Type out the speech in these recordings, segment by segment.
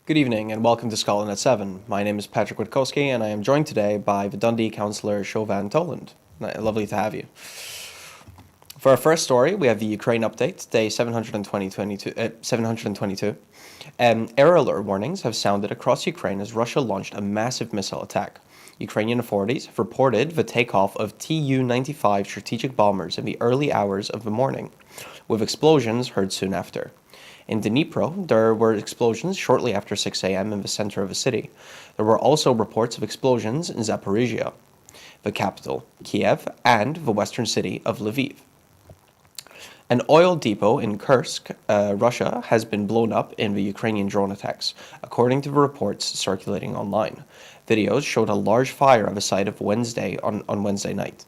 Good evening and welcome to Scotland at 7. My name is Patryk Witkowski and I am joined today by the Dundee councillor Siobhan Tolland. Lovely to have you. For our first story, we have the Ukraine update, day 722. Air alert warnings have sounded across Ukraine as Russia launched a massive missile attack. Ukrainian authorities have reported the takeoff of Tu-95 strategic bombers in the early hours of the morning, with explosions heard soon after. In Dnipro, there were explosions shortly after 6 a.m. in the center of the city. There were also reports of explosions in Zaporizhia, the capital, Kiev, and the western city of Lviv. An oil depot in Kursk, Russia, has been blown up in the Ukrainian drone attacks, according to the reports circulating online. Videos showed a large fire at the site of on Wednesday night.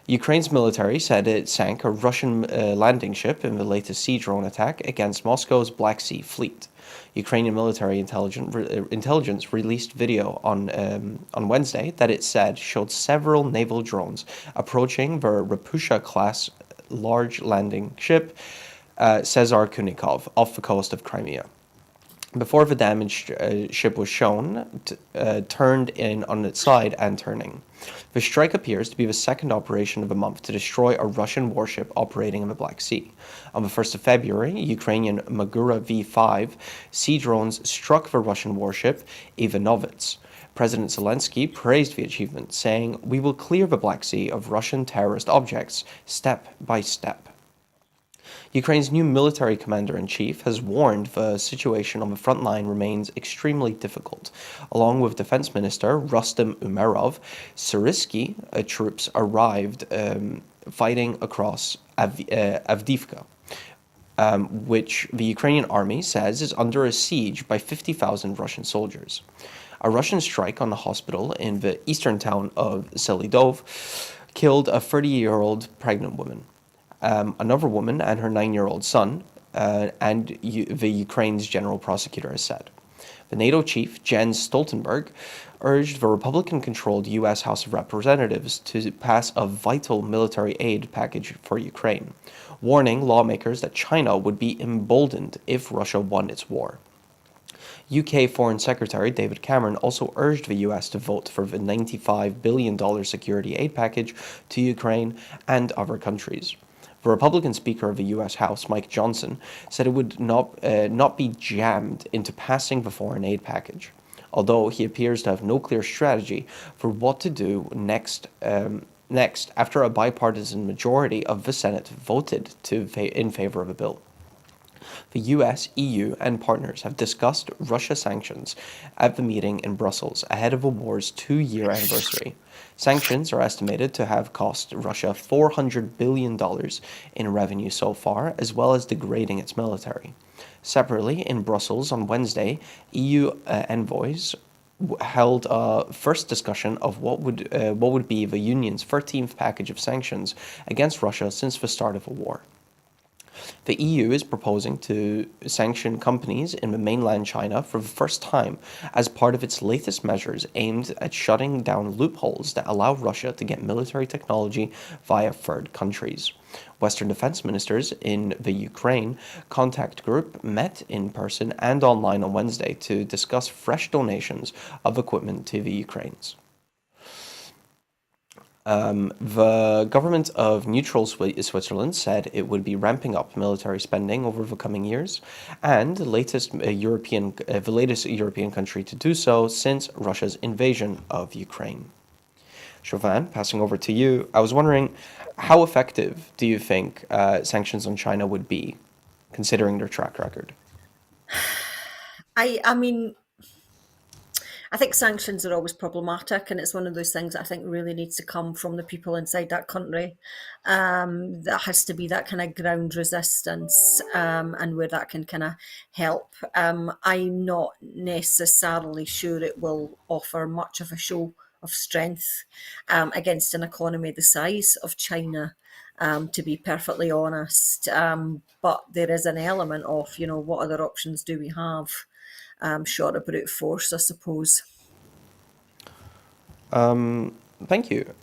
Ukraine's military said it sank a Russian landing ship in the latest sea drone attack against Moscow's Black Sea fleet. Ukrainian military intelligence released video on Wednesday that it said showed several naval drones approaching the Rapusha-class large landing ship Cesar Kunikov off the coast of Crimea. Before the damaged ship was shown, turned in on its side and turning. The strike appears to be the second operation of the month to destroy a Russian warship operating in the Black Sea. On the 1st of February, Ukrainian Magura V-5 sea drones struck the Russian warship Ivanovets. President Zelensky praised the achievement, saying, "We will clear the Black Sea of Russian terrorist objects, step by step." Ukraine's new military commander-in-chief has warned the situation on the front line remains extremely difficult. Along with Defense Minister Rustem Umerov, Syrsky troops arrived fighting across Avdiivka, which the Ukrainian army says is under a siege by 50,000 Russian soldiers. A Russian strike on a hospital in the eastern town of Selidov killed a 30-year-old pregnant woman. Another woman and her 9-year-old son, the Ukraine's general prosecutor has said. The NATO chief, Jens Stoltenberg, urged the Republican-controlled U.S. House of Representatives to pass a vital military aid package for Ukraine, warning lawmakers that China would be emboldened if Russia won its war. UK Foreign Secretary David Cameron also urged the US to vote for the $95 billion security aid package to Ukraine and other countries. The Republican Speaker of the U.S. House, Mike Johnson, said it would not be jammed into passing the foreign aid package, although he appears to have no clear strategy for what to do next after a bipartisan majority of the Senate voted in favor of the bill. The US, EU, and partners have discussed Russia sanctions at the meeting in Brussels ahead of the war's 2-year anniversary. Sanctions are estimated to have cost Russia $400 billion in revenue so far, as well as degrading its military. Separately, in Brussels on Wednesday, EU envoys held a first discussion of what would be the Union's 13th package of sanctions against Russia since the start of the war. The EU is proposing to sanction companies in the mainland China for the first time as part of its latest measures aimed at shutting down loopholes that allow Russia to get military technology via third countries. Western defense ministers in the Ukraine contact group met in person and online on Wednesday to discuss fresh donations of equipment to the Ukrainians. The government of neutral Switzerland said it would be ramping up military spending over the coming years, and the latest European country to do so since Russia's invasion of Ukraine. Siobhan, passing over to you, I was wondering, how effective do you think sanctions on China would be, considering their track record? I mean, I think sanctions are always problematic, and it's one of those things that I think really needs to come from the people inside that country. That has to be that kind of ground resistance, and where that can kind of help. I'm not necessarily sure it will offer much of a show of strength against an economy the size of China. To be perfectly honest, but there is an element of, what other options do we have? Short of brute force, I suppose. Thank you.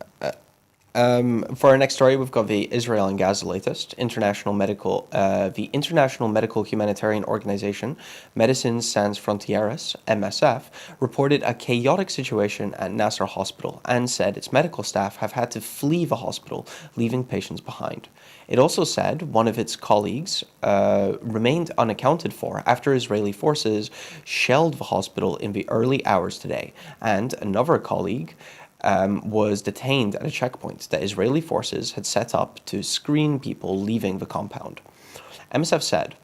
For our next story, we've got the Israel and Gaza latest. The International Medical Humanitarian Organization, Medicines Sans Frontieres (MSF), reported a chaotic situation at Nasser Hospital and said its medical staff have had to flee the hospital, leaving patients behind. It also said one of its colleagues remained unaccounted for after Israeli forces shelled the hospital in the early hours today, and another colleague was detained at a checkpoint that Israeli forces had set up to screen people leaving the compound. MSF said,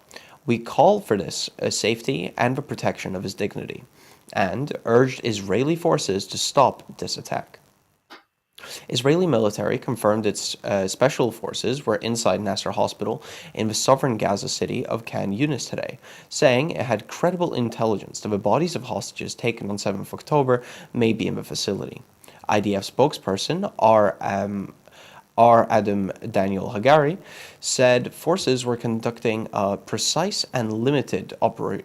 "We call for this safety and the protection of his dignity," and urged Israeli forces to stop this attack. Israeli military confirmed its special forces were inside Nasser Hospital in the southern Gaza city of Khan Yunis today, saying it had credible intelligence that the bodies of hostages taken on 7th October may be in the facility. IDF spokesperson R. Adam Daniel Hagari said forces were conducting a precise and limited operation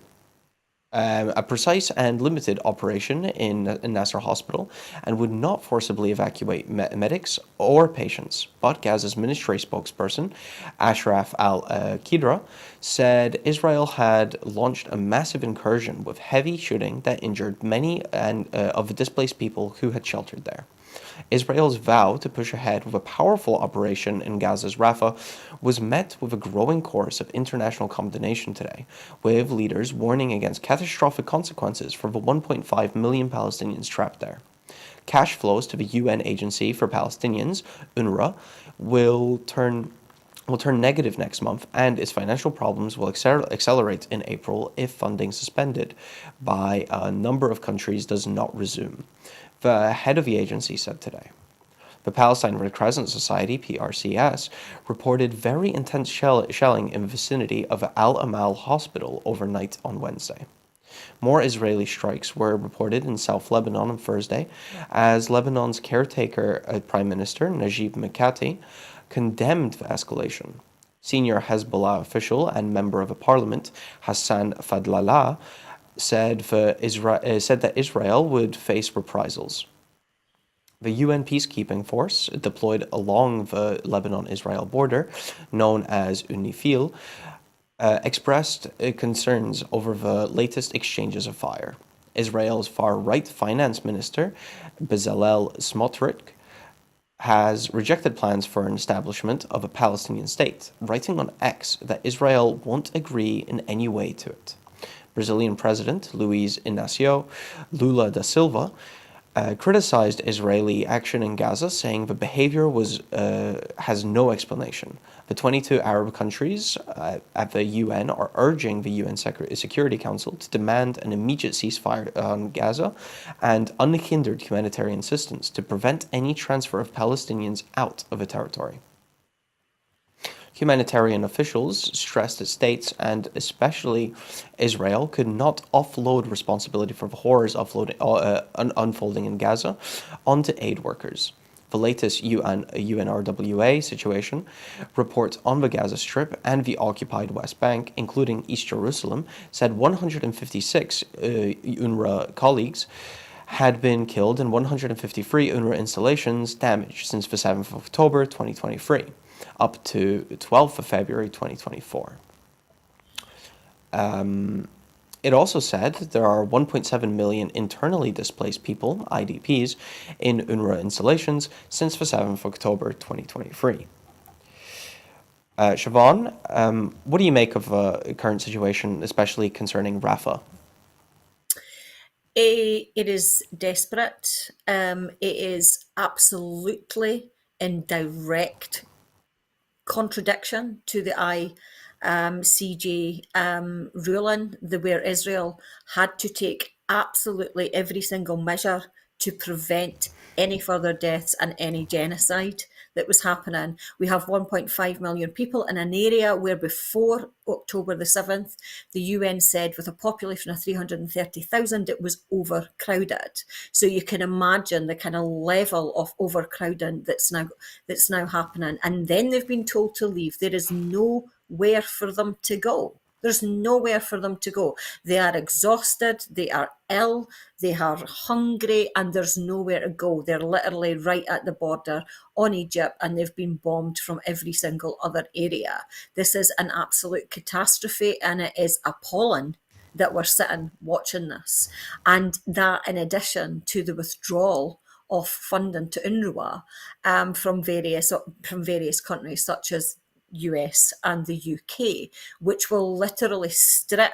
in Nasser Hospital and would not forcibly evacuate medics or patients. But Gaza's ministry spokesperson, Ashraf al-Qidra, said Israel had launched a massive incursion with heavy shooting that injured many of the displaced people who had sheltered there. Israel's vow to push ahead with a powerful operation in Gaza's Rafah was met with a growing chorus of international condemnation today, with leaders warning against catastrophic consequences for the 1.5 million Palestinians trapped there. Cash flows to the UN Agency for Palestinians, UNRWA, will turn negative next month, and its financial problems will accelerate in April if funding suspended by a number of countries does not resume, the head of the agency said today. The Palestine Red Crescent Society, PRCS, reported very intense shelling in the vicinity of Al Amal Hospital overnight on Wednesday. More Israeli strikes were reported in South Lebanon on Thursday, as Lebanon's caretaker Prime Minister Najib Mikati condemned the escalation. Senior Hezbollah official and member of a parliament, Hassan Fadlallah, said that Israel would face reprisals. The UN peacekeeping force deployed along the Lebanon-Israel border, known as UNIFIL, expressed concerns over the latest exchanges of fire. Israel's far-right finance minister, Bezalel Smotrich, has rejected plans for an establishment of a Palestinian state, writing on X that Israel won't agree in any way to it. Brazilian President Luiz Inácio Lula da Silva criticized Israeli action in Gaza, saying the behavior has no explanation. The 22 Arab countries at the UN are urging the UN Security Council to demand an immediate ceasefire on Gaza and unhindered humanitarian assistance to prevent any transfer of Palestinians out of the territory. Humanitarian officials stressed that states, and especially Israel, could not offload responsibility for the horrors unfolding in Gaza onto aid workers. The latest UNRWA situation reports on the Gaza Strip and the occupied West Bank, including East Jerusalem, said 156 UNRWA colleagues had been killed and 153 UNRWA installations damaged since the 7th of October 2023. Up to 12th of February 2024. It also said there are 1.7 million internally displaced people, IDPs, in UNRWA installations since the 7th of October 2023. Siobhan, what do you make of the current situation, especially concerning Rafah? It is desperate. It is absolutely in direct contradiction to the ICJ ruling, where Israel had to take absolutely every single measure to prevent any further deaths and any genocide that was happening. We have 1.5 million people in an area where before October the 7th, the UN said with a population of 330,000, it was overcrowded. So you can imagine the kind of level of overcrowding that's now happening. And then they've been told to leave. There is nowhere for them to go. There's nowhere for them to go. They are exhausted, they are ill, they are hungry, and there's nowhere to go. They're literally right at the border on Egypt, and they've been bombed from every single other area. This is an absolute catastrophe, and it is appalling that we're sitting watching this. And that, in addition to the withdrawal of funding to UNRWA from various countries such as US and the UK, which will literally strip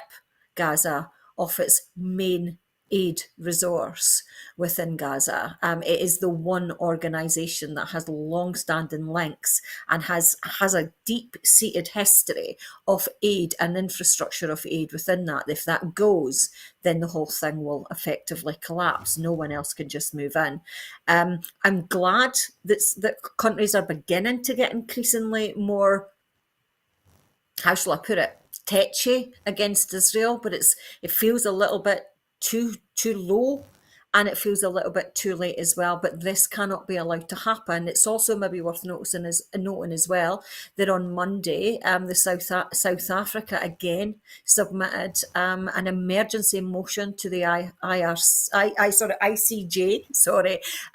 Gaza of its main aid resource within Gaza. It is the one organisation that has long-standing links and has a deep-seated history of aid and infrastructure of aid within that. If that goes, then the whole thing will effectively collapse. No one else can just move in. I'm glad that countries are beginning to get increasingly more, how shall I put it, tetchy against Israel, but it feels a little bit too low, and it feels a little bit too late as well. But this cannot be allowed to happen. It's also maybe worth noting as well that on Monday, the South Africa again submitted an emergency motion to the ICJ.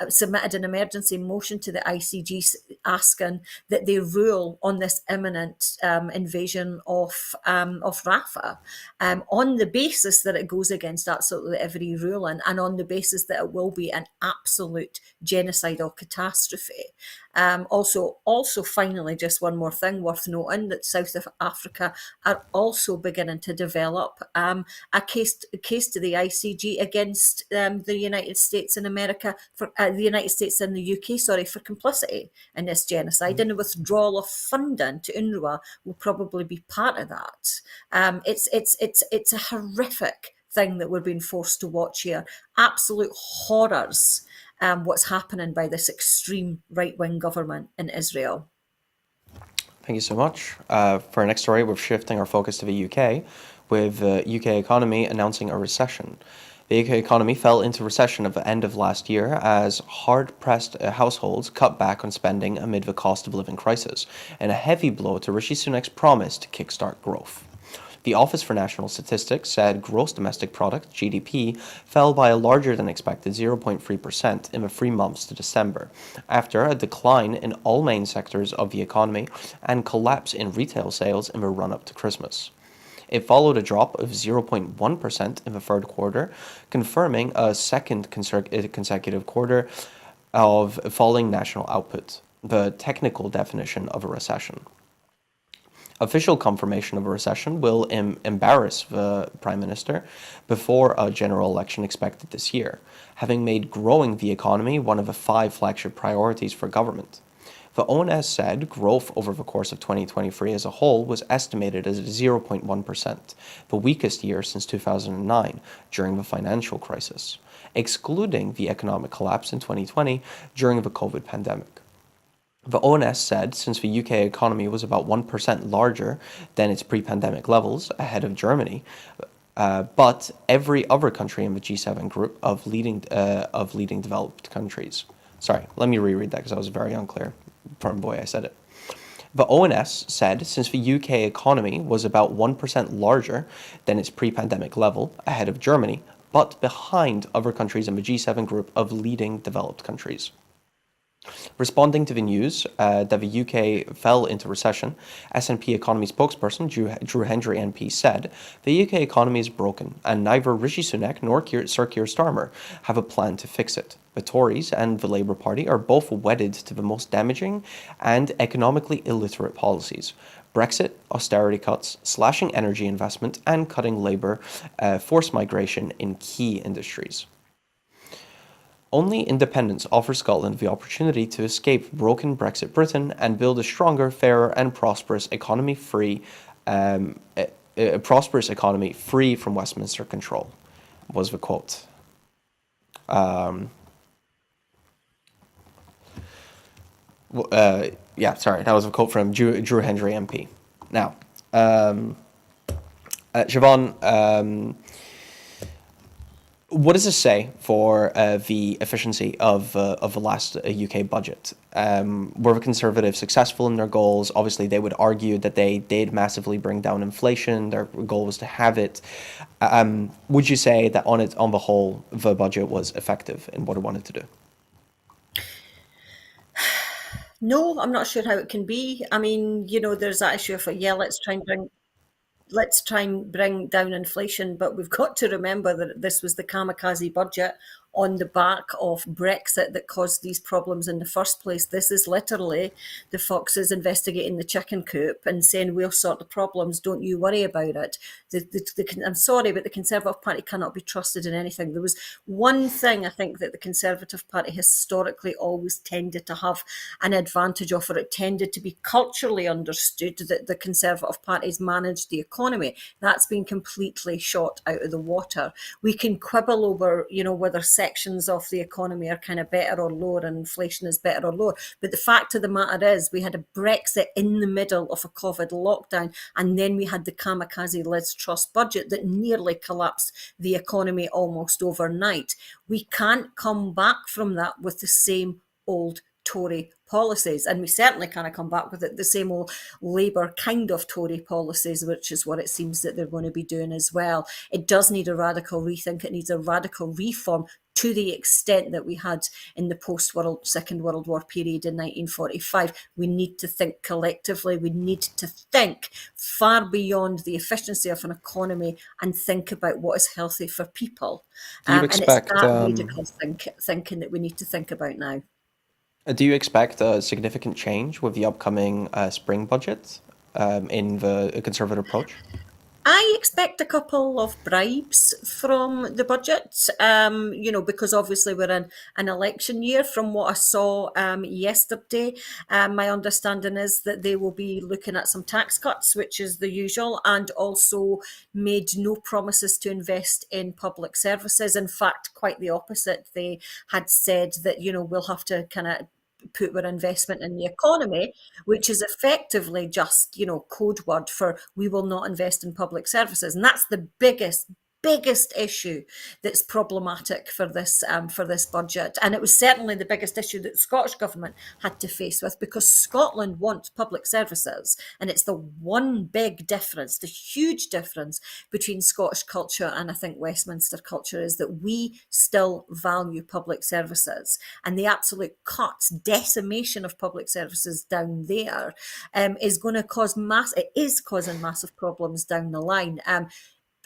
Submitted an emergency motion to the ICJ asking that they rule on this imminent invasion of Rafah, on the basis that it goes against absolutely every ruling, and on the basis that it will be an absolute genocidal catastrophe. Also, finally, just one more thing worth noting, that South Africa are also beginning to develop a case to the ICJ against the United States and America for the United States and the UK, for complicity in this genocide, and the withdrawal of funding to UNRWA will probably be part of that. It's a horrific thing that we're being forced to watch here. Absolute horrors. What's happening by this extreme right-wing government in Israel. Thank you so much. For our next story, we're shifting our focus to the UK, with the UK economy announcing a recession. The UK economy fell into recession at the end of last year as hard-pressed households cut back on spending amid the cost of living crisis, and a heavy blow to Rishi Sunak's promise to kickstart growth. The Office for National Statistics said gross domestic product, GDP, fell by a larger than expected 0.3% in the 3 months to December, after a decline in all main sectors of the economy and collapse in retail sales in the run-up to Christmas. It followed a drop of 0.1% in the third quarter, confirming a second consecutive quarter of falling national output, the technical definition of a recession. Official confirmation of a recession will embarrass the Prime Minister before a general election expected this year, having made growing the economy one of the 5 flagship priorities for government. The ONS said growth over the course of 2023 as a whole was estimated as 0.1%, the weakest year since 2009 during the financial crisis, excluding the economic collapse in 2020 during the COVID pandemic. The ONS said since the UK economy was about 1% larger than its pre-pandemic levels, ahead of Germany, but every other country in the G7 group of leading developed countries. Sorry, let me reread that because I was very unclear from the way I said it. The ONS said since the UK economy was about 1% larger than its pre-pandemic level, ahead of Germany, but behind other countries in the G7 group of leading developed countries. Responding to the news that the UK fell into recession, SNP economy spokesperson Drew Hendry MP said, "The UK economy is broken, and neither Rishi Sunak nor Sir Keir Starmer have a plan to fix it. The Tories and the Labour Party are both wedded to the most damaging and economically illiterate policies: Brexit, austerity cuts, slashing energy investment, and cutting labour force migration in key industries. Only independence offers Scotland the opportunity to escape broken Brexit Britain and build a stronger, fairer, and prosperous economy free from Westminster control," was the quote. That was a quote from Drew Hendry MP. Now, Siobhan, What does this say for the efficiency of the last UK budget? Were the Conservatives successful in their goals? Obviously, they would argue that they did massively bring down inflation. Their goal was to have it. Would you say that on the whole, the budget was effective in what it wanted to do? No, I'm not sure how it can be. I mean, there's that issue of, yeah, let's try and bring down inflation, but we've got to remember that this was the kamikaze budget on the back of Brexit that caused these problems in the first place. This is literally the foxes investigating the chicken coop and saying, we'll sort the problems, don't you worry about it. I'm sorry, but the Conservative Party cannot be trusted in anything. There was one thing I think that the Conservative Party historically always tended to have an advantage of, or it tended to be culturally understood that the Conservative Party's managed the economy. That's been completely shot out of the water. We can quibble over, whether sections of the economy are kind of better or lower and inflation is better or lower. But the fact of the matter is we had a Brexit in the middle of a COVID lockdown, and then we had the kamikaze Liz Truss budget that nearly collapsed the economy almost overnight. We can't come back from that with the same old Tory policies, and we certainly can't come back with it, the same old Labour kind of Tory policies, which is what it seems that they're going to be doing as well. It does need a radical rethink. It needs a radical reform to the extent that we had in the Second World War period in 1945. We need to think collectively. We need to think far beyond the efficiency of an economy and think about what is healthy for people. Do you And it's expect that radical thinking that we need to think about now. do you expect a significant change with the upcoming spring budget in the Conservative approach? I expect a couple of bribes from the budget, because obviously we're in an election year. From what I saw yesterday, my understanding is that they will be looking at some tax cuts, which is the usual, and also made no promises to invest in public services. In fact, quite the opposite. They had said that, we'll have to kind of put our investment in the economy, which is effectively just, code word for we will not invest in public services. And that's the biggest issue that's problematic for this budget, and it was certainly the biggest issue that the Scottish government had to face with, because Scotland wants public services, and it's the one big difference, the huge difference between Scottish culture and I think Westminster culture, is that we still value public services, and the absolute cuts, decimation of public services down there is going to cause it is causing massive problems down the line.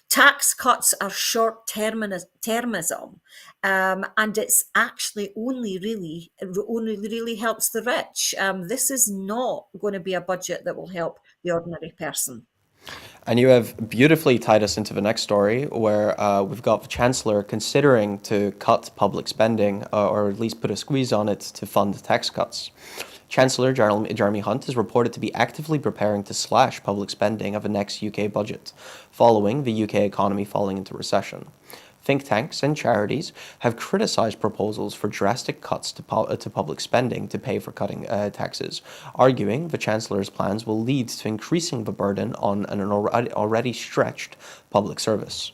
Tax cuts are short termism, and it's actually only really helps the rich. This is not going to be a budget that will help the ordinary person. And you have beautifully tied us into the next story, where we've got the Chancellor considering to cut public spending, or at least put a squeeze on it to fund tax cuts. Chancellor Jeremy Hunt is reported to be actively preparing to slash public spending of the next UK budget, following the UK economy falling into recession. Think tanks and charities have criticised proposals for drastic cuts to public spending to pay for cutting taxes, arguing the Chancellor's plans will lead to increasing the burden on an already stretched public service.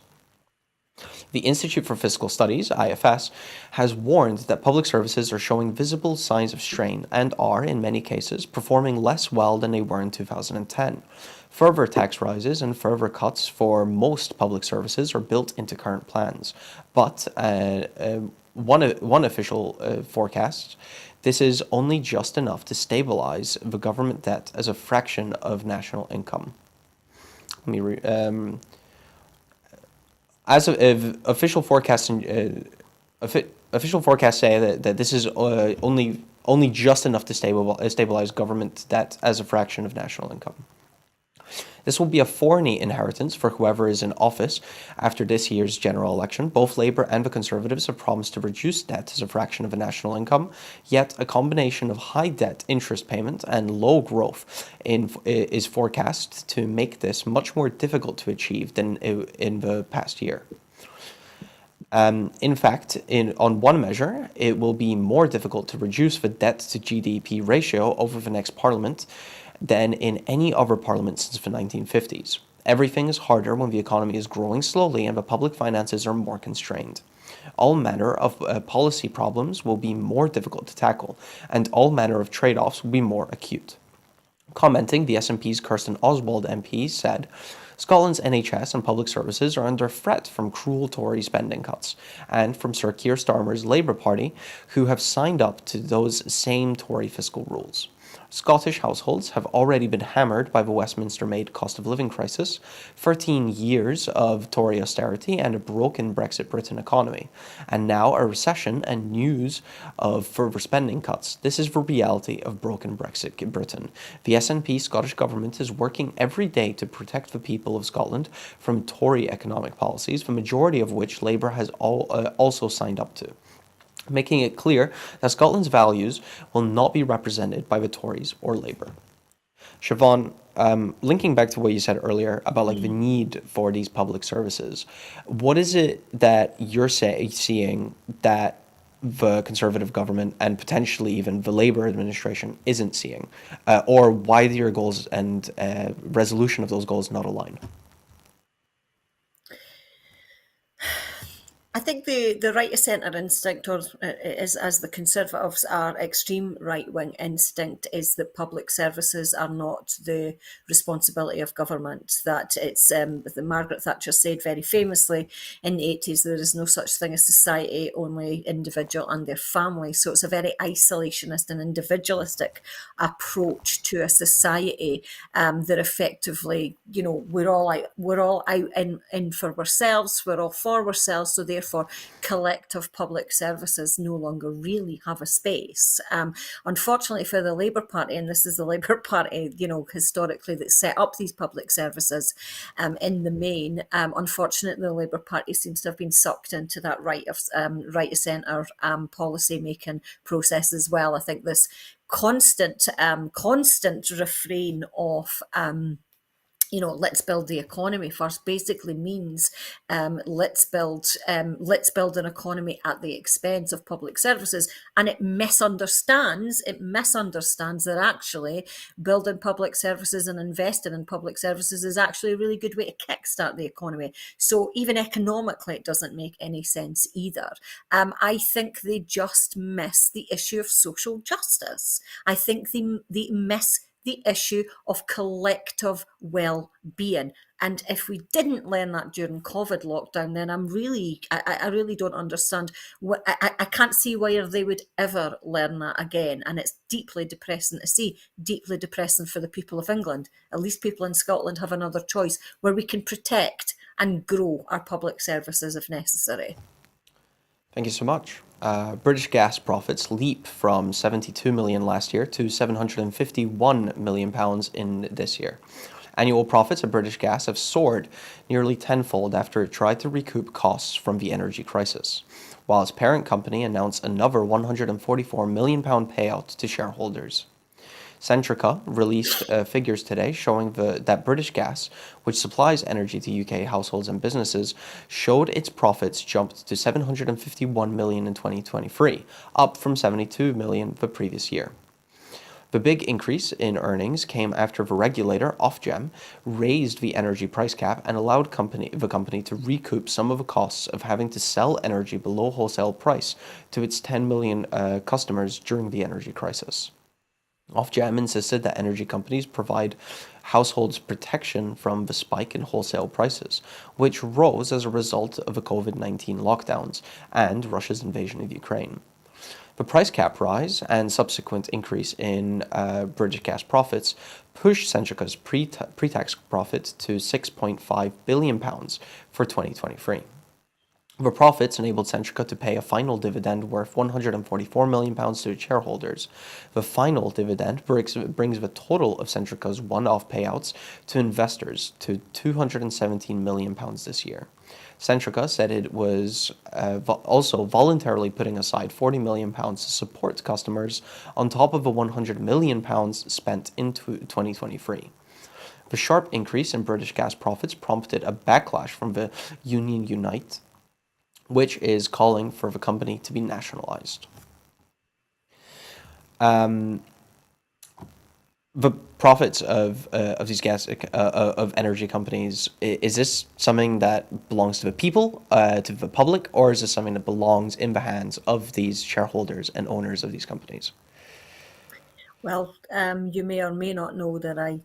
The Institute for Fiscal Studies, IFS, has warned that public services are showing visible signs of strain and are, in many cases, performing less well than they were in 2010. Further tax rises and further cuts for most public services are built into current plans, but one official forecast, this is only just enough to stabilize the government debt as a fraction of national income. Let me read. As of official forecasts, official forecasts say that this is only just enough to stabilize government debt as a fraction of national income. This will be a thorny inheritance for whoever is in office after this year's general election. Both Labour and the Conservatives have promised to reduce debt as a fraction of the national income, yet a combination of high debt interest payment and low growth is forecast to make this much more difficult to achieve than in the past year. In fact, on one measure, it will be more difficult to reduce the debt to GDP ratio over the next parliament than in any other parliament since the 1950s. Everything is harder when the economy is growing slowly and the public finances are more constrained. All manner of policy problems will be more difficult to tackle, and all manner of trade-offs will be more acute. Commenting, the SNP's Kirsten Oswald MP said, Scotland's NHS and public services are under threat from cruel Tory spending cuts, and from Sir Keir Starmer's Labour Party, who have signed up to those same Tory fiscal rules. Scottish households have already been hammered by the Westminster-made cost of living crisis, 13 years of Tory austerity and a broken Brexit Britain economy, and now a recession and news of further spending cuts. This is the reality of broken Brexit Britain. The SNP Scottish Government is working every day to protect the people of Scotland from Tory economic policies, the majority of which Labour has also signed up to, making it clear that Scotland's values will not be represented by the Tories or Labour. Siobhan, linking back to what you said earlier about like the need for these public services, what is it that you're seeing that the Conservative government and potentially even the Labour administration isn't seeing, or why do your goals and resolution of those goals not align? I think the right of centre instinct, or is as the Conservatives are, extreme right wing instinct, is that public services are not the responsibility of government. That it's the Margaret Thatcher said very famously in the 80s, there is no such thing as society, only individual and their family. So it's a very isolationist and individualistic approach to a society that effectively, we're all out in for ourselves, we're all for ourselves, so therefore collective public services no longer really have a space. Unfortunately for the Labour Party, and this is the Labour Party, historically, that set up these public services in the main, unfortunately the Labour Party seems to have been sucked into that right of centre policy making process as well. I think this constant refrain of let's build the economy first basically means let's build an economy at the expense of public services, and it misunderstands that actually building public services and investing in public services is actually a really good way to kickstart the economy. So even economically, it doesn't make any sense either. I think they just miss the issue of social justice. I think they miss the issue of collective well-being. And if we didn't learn that during COVID lockdown, then I really don't understand. I can't see why they would ever learn that again. And it's deeply depressing to see, deeply depressing for the people of England. At least people in Scotland have another choice where we can protect and grow our public services if necessary. Thank you so much. British gas profits leap from 72 million last year to 751 million pounds in this year. Annual profits of British Gas have soared nearly tenfold after it tried to recoup costs from the energy crisis, while its parent company announced another 144 million pound payout to shareholders. Centrica released figures today showing that British Gas, which supplies energy to UK households and businesses, showed its profits jumped to 751 million in 2023, up from 72 million the previous year. The big increase in earnings came after the regulator, Ofgem, raised the energy price cap and allowed the company to recoup some of the costs of having to sell energy below wholesale price to its 10 million customers during the energy crisis. Ofgem insisted that energy companies provide households protection from the spike in wholesale prices, which rose as a result of the COVID-19 lockdowns and Russia's invasion of Ukraine. The price cap rise and subsequent increase in British Gas profits pushed Centrica's pre-tax profit to £6.5 billion for 2023. The profits enabled Centrica to pay a final dividend worth £144 million to its shareholders. The final dividend brings the total of Centrica's one-off payouts to investors to £217 million this year. Centrica said it was also voluntarily putting aside £40 million to support customers on top of the £100 million spent in 2023. The sharp increase in British Gas profits prompted a backlash from the Union Unite, which is calling for the company to be nationalized. The profits of these gas of energy companies, is this something that belongs to the people, to the public, or is this something that belongs in the hands of these shareholders and owners of these companies? Well, you may or may not know that I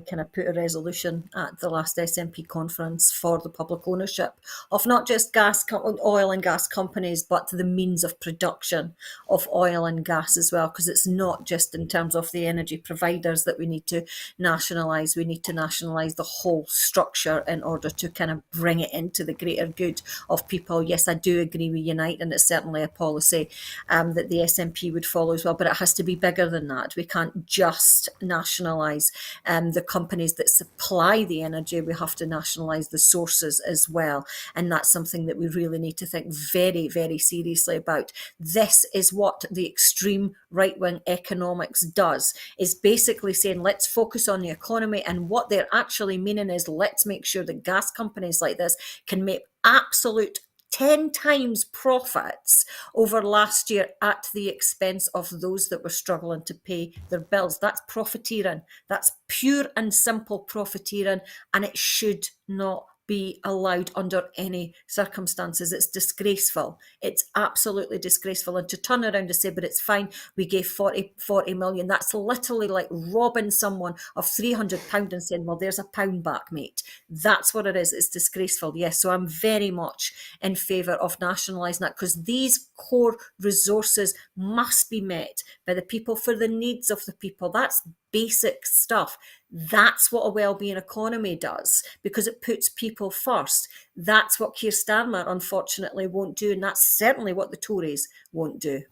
kind of put a resolution at the last SNP conference for the public ownership of not just oil and gas companies, but the means of production of oil and gas as well. Because it's not just in terms of the energy providers that we need to nationalise. We need to nationalise the whole structure in order to kind of bring it into the greater good of people. Yes, I do agree with Unite, and it's certainly a policy that the SNP would follow as well. But it has to be bigger than that. We can't just nationalise the companies that supply the energy. We have to nationalise the sources as well. And that's something that we really need to think very, very seriously about. This is what the extreme right-wing economics does, is basically saying, let's focus on the economy. And what they're actually meaning is, let's make sure that gas companies like this can make absolute 10 times profits over last year at the expense of those that were struggling to pay their bills. That's profiteering. That's pure and simple profiteering, and it should not be allowed under any circumstances. It's disgraceful. It's absolutely disgraceful. And to turn around and say, but it's fine, we gave 40 million, that's literally like robbing someone of £300 and saying, well, there's a pound back, mate. That's what it is. It's disgraceful. Yes. So I'm very much in favour of nationalising that, because these core resources must be met by the people for the needs of the people. That's basic stuff. That's what a well-being economy does, because it puts people first. That's what Keir Starmer unfortunately won't do, and that's certainly what the Tories won't do.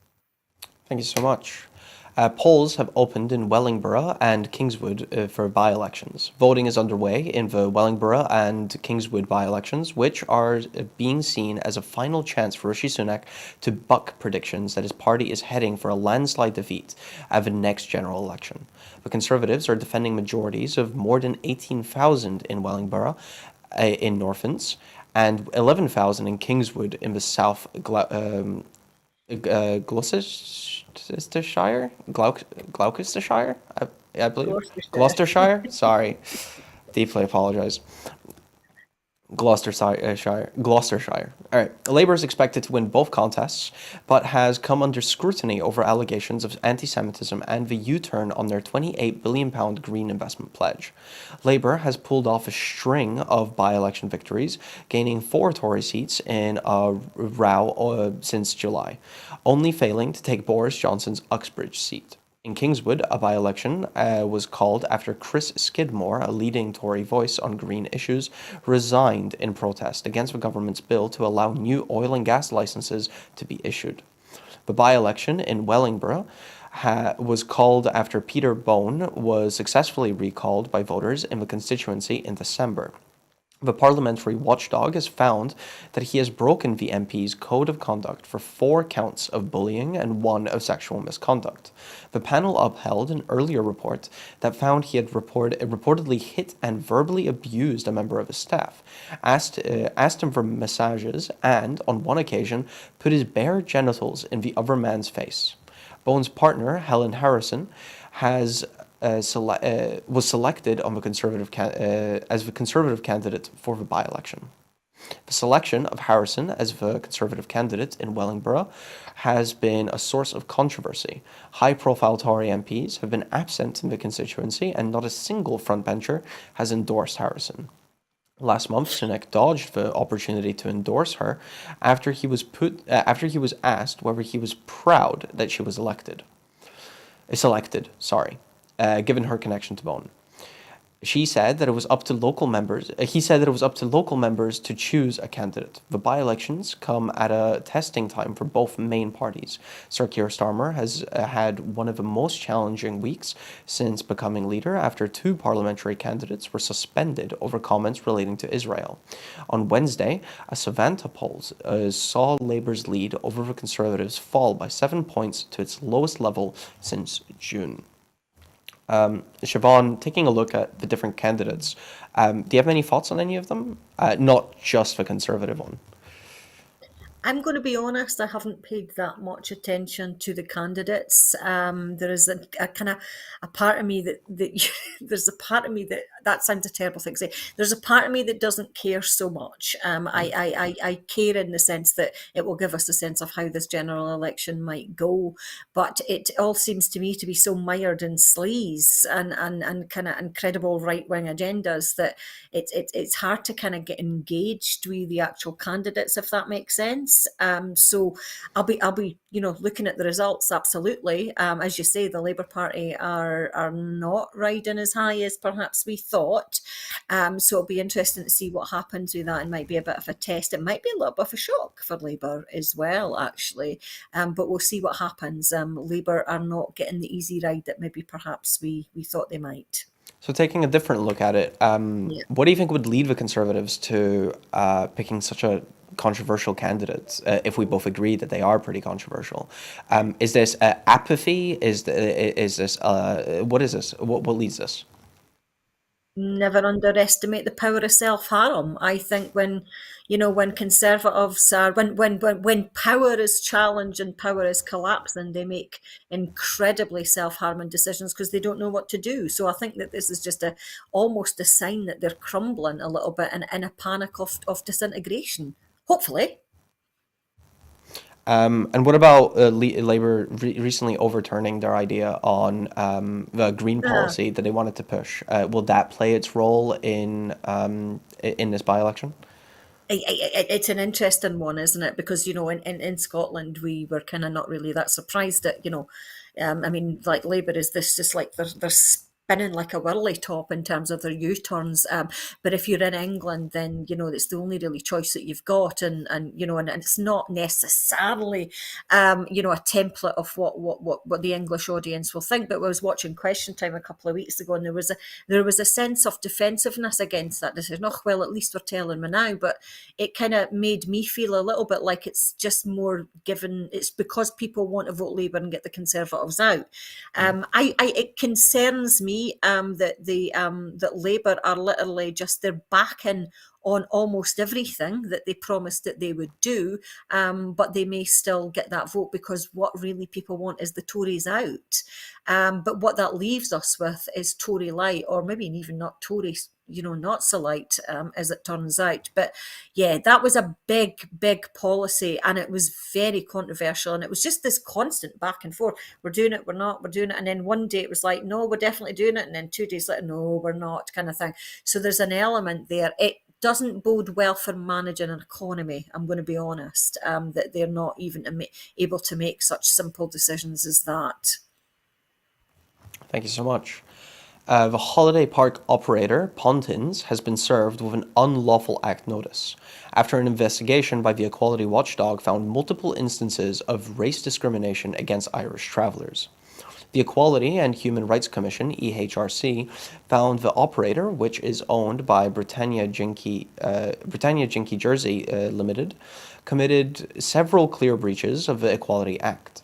Thank you so much. Polls have opened in Wellingborough and Kingswood for by-elections. Voting is underway in the Wellingborough and Kingswood by-elections, which are being seen as a final chance for Rishi Sunak to buck predictions that his party is heading for a landslide defeat at the next general election. The Conservatives are defending majorities of more than 18,000 in Wellingborough, in Northants, and 11,000 in Kingswood in the South Gloucestershire, Gloucestershire, I believe, Gloucestershire. Gloucestershire. Sorry, deeply apologize. Gloucestershire. All right. Labour is expected to win both contests, but has come under scrutiny over allegations of anti-Semitism and the U-turn on their £28 billion green investment pledge. Labour has pulled off a string of by-election victories, gaining 4 Tory seats in a row since July, only failing to take Boris Johnson's Uxbridge seat. In Kingswood, a by-election was called after Chris Skidmore, a leading Tory voice on green issues, resigned in protest against the government's bill to allow new oil and gas licenses to be issued. The by-election in Wellingborough was called after Peter Bone was successfully recalled by voters in the constituency in December. The parliamentary watchdog has found that he has broken the MP's code of conduct for 4 counts of bullying and 1 of sexual misconduct. The panel upheld an earlier report that found he had reportedly hit and verbally abused a member of his staff, asked him for massages, and, on one occasion, put his bare genitals in the other man's face. Bone's partner, Helen Harrison, was selected on the as the Conservative candidate for the by-election. The selection of Harrison as the Conservative candidate in Wellingborough has been a source of controversy. High-profile Tory MPs have been absent in the constituency, and not a single frontbencher has endorsed Harrison. Last month, Sunak dodged the opportunity to endorse her after he was asked whether he was proud that she was selected, given her connection to Bone. He said that it was up to local members to choose a candidate. The by-elections come at a testing time for both main parties. Sir Keir Starmer has had one of the most challenging weeks since becoming leader, after 2 parliamentary candidates were suspended over comments relating to Israel. On Wednesday, a Savanta poll saw Labour's lead over the Conservatives fall by 7 points to its lowest level since June. Siobhan, taking a look at the different candidates, do you have any thoughts on any of them? Not just the Conservative one. I'm going to be honest, I haven't paid that much attention to the candidates. There is a kind of a part of me that there's a part of me that sounds a terrible thing to say. There's a part of me that doesn't care so much. I care in the sense that it will give us a sense of how this general election might go, but it all seems to me to be so mired in sleaze and kind of incredible right wing agendas that it's hard to kind of get engaged with the actual candidates, if that makes sense. So I'll be looking at the results absolutely. As you say, the Labour Party are not riding as high as perhaps we thought. So it'll be interesting to see what happens with that. It might be a bit of a test. It might be a little bit of a shock for Labour as well, actually. But we'll see what happens. Labour are not getting the easy ride that maybe perhaps we thought they might. So, taking a different look at it, Yeah. what do you think would lead the Conservatives to picking such a controversial candidate? If we both agree that they are pretty controversial, is this apathy? Is this what is this? What leads this? Never underestimate the power of self-harm. I think when conservatives are when power is challenged and power is collapsing, they make incredibly self-harming decisions because they don't know what to do. So I think that this is just almost a sign that they're crumbling a little bit and in a panic of disintegration. Hopefully. And what about Labour recently overturning their idea on the green Uh, policy that they wanted to push? Will that play its role in this by-election? it's an interesting one, isn't it? Because in Scotland we were kind of not really that surprised at I mean, like Labour is this just like they're spinning like a whirly top in terms of their U-turns. But if you're in England, then it's the only really choice that you've got, and it's not necessarily a template of what the English audience will think. But I was watching Question Time a couple of weeks ago, and there was a sense of defensiveness against that decision. Oh well, at least we're telling me now, but it kind of made me feel a little bit like it's just more given. It's because people want to vote Labour and get the Conservatives out. It concerns me that Labour are literally just they're backing on almost everything that they promised that they would do, but they may still get that vote because what really people want is the Tories out. But what that leaves us with is Tory light, or maybe even not Tories, not so light, as it turns out. But yeah, that was a big, big policy, and it was very controversial. And it was just this constant back and forth. We're doing it, we're not, we're doing it. And then one day it was like, no, we're definitely doing it. And then 2 days later, no, we're not, kind of thing. So there's an element there. It doesn't bode well for managing an economy. I'm going to be honest, that they're not even able to make such simple decisions as that. Thank you so much. The holiday park operator, Pontins, has been served with an unlawful act notice after an investigation by the equality watchdog found multiple instances of race discrimination against Irish travellers. The Equality and Human Rights Commission (EHRC) found the operator, which is owned by Britannia Jinky Jersey Limited, committed several clear breaches of the Equality Act.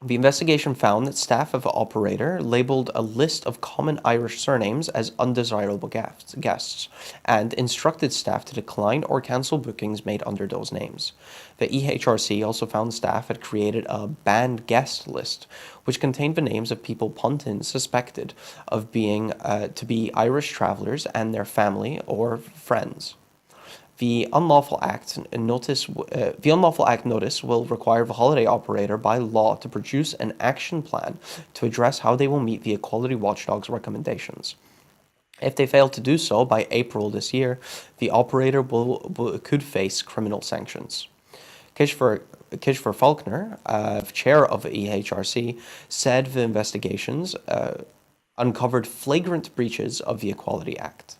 The investigation found that staff of the operator labeled a list of common Irish surnames as undesirable guests and instructed staff to decline or cancel bookings made under those names. The EHRC also found staff had created a banned guest list, which contained the names of people Pontins suspected of being to be Irish travellers and their family or friends. The unlawful act notice will require the holiday operator by law to produce an action plan to address how they will meet the Equality Watchdog's recommendations. If they fail to do so by April this year, the operator could face criminal sanctions. Kishver Faulkner, chair of the EHRC, said the investigations uncovered flagrant breaches of the Equality Act.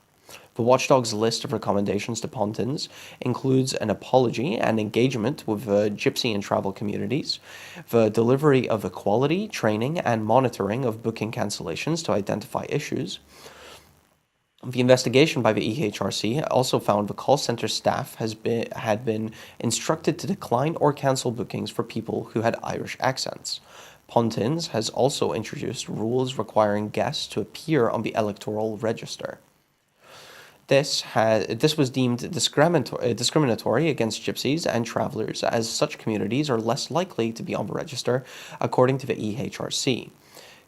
The watchdog's list of recommendations to Pontins includes an apology and engagement with the gypsy and travel communities, the delivery of equality, training, and monitoring of booking cancellations to identify issues. The investigation by the EHRC also found the call center staff had been instructed to decline or cancel bookings for people who had Irish accents. Pontins has also introduced rules requiring guests to appear on the electoral register. This was deemed discriminatory against gypsies and travelers, as such communities are less likely to be on the register, according to the EHRC.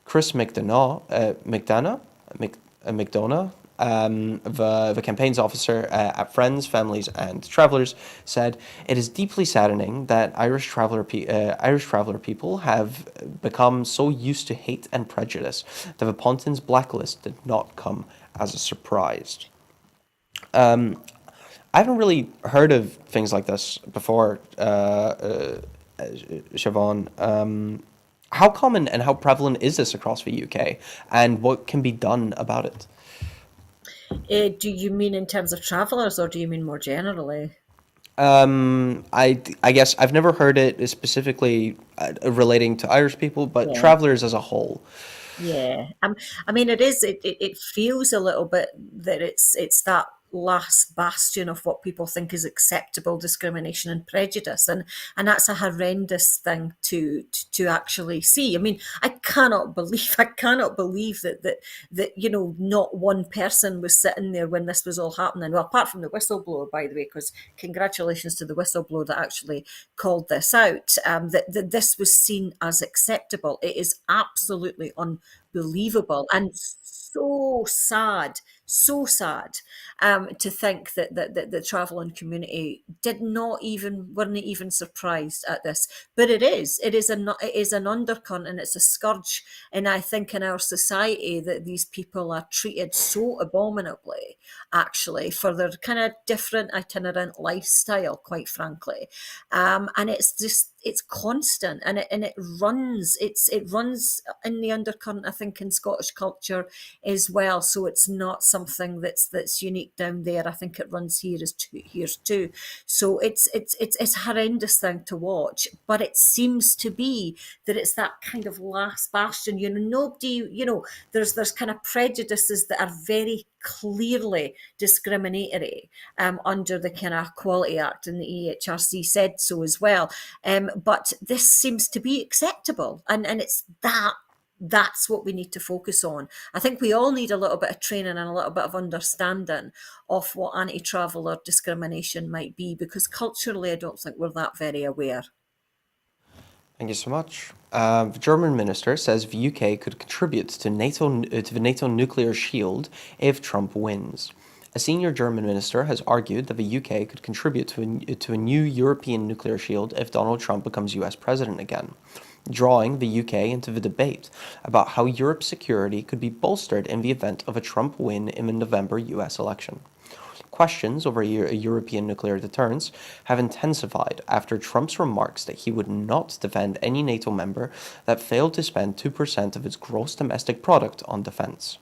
Chris McDonough, the campaign's officer at Friends, Families, and Travelers, said, "It is deeply saddening that Irish traveler people have become so used to hate and prejudice that the Pontins blacklist did not come as a surprise." I haven't really heard of things like this before, Siobhan. How common and how prevalent is this across the UK, and what can be done about it? Do you mean in terms of travellers, or do you mean more generally? I guess I've never heard it specifically relating to Irish people, but Yeah. travelers as a whole. Yeah, I mean, it is. It feels a little bit that it's that last bastion of what people think is acceptable discrimination and prejudice, and that's a horrendous thing to actually see. I mean, I cannot believe that not one person was sitting there when this was all happening. Well, apart from the whistleblower, by the way, because congratulations to the whistleblower that actually called this out. That this was seen as acceptable. It is absolutely unbelievable and so sad to think that the travelling community did not even weren't even surprised at this. But it is an undercurrent, and it's a scourge. And I think in our society that these people are treated so abominably, actually, for their kind of different itinerant lifestyle, quite frankly. And it's constant, and it runs it runs in the undercurrent, I think, in Scottish culture as well. So it's not something that's unique down there. I think it runs here too. So it's a horrendous thing to watch, but it seems to be that it's that kind of last bastion. Nobody, there's kind of prejudices that are very clearly discriminatory under the kind of Quality Act, and the EHRC said so as well. But this seems to be acceptable, and it's that's what we need to focus on. I think we all need a little bit of training and a little bit of understanding of what anti-traveller discrimination might be, because culturally I don't think we're that very aware. Thank you so much. The German minister says the UK could contribute to the NATO nuclear shield if Trump wins. A senior German minister has argued that the UK could contribute to a new European nuclear shield if Donald Trump becomes US president again, drawing the UK into the debate about how Europe's security could be bolstered in the event of a Trump win in the November US election. Questions over European nuclear deterrence have intensified after Trump's remarks that he would not defend any NATO member that failed to spend 2% of its gross domestic product on defense,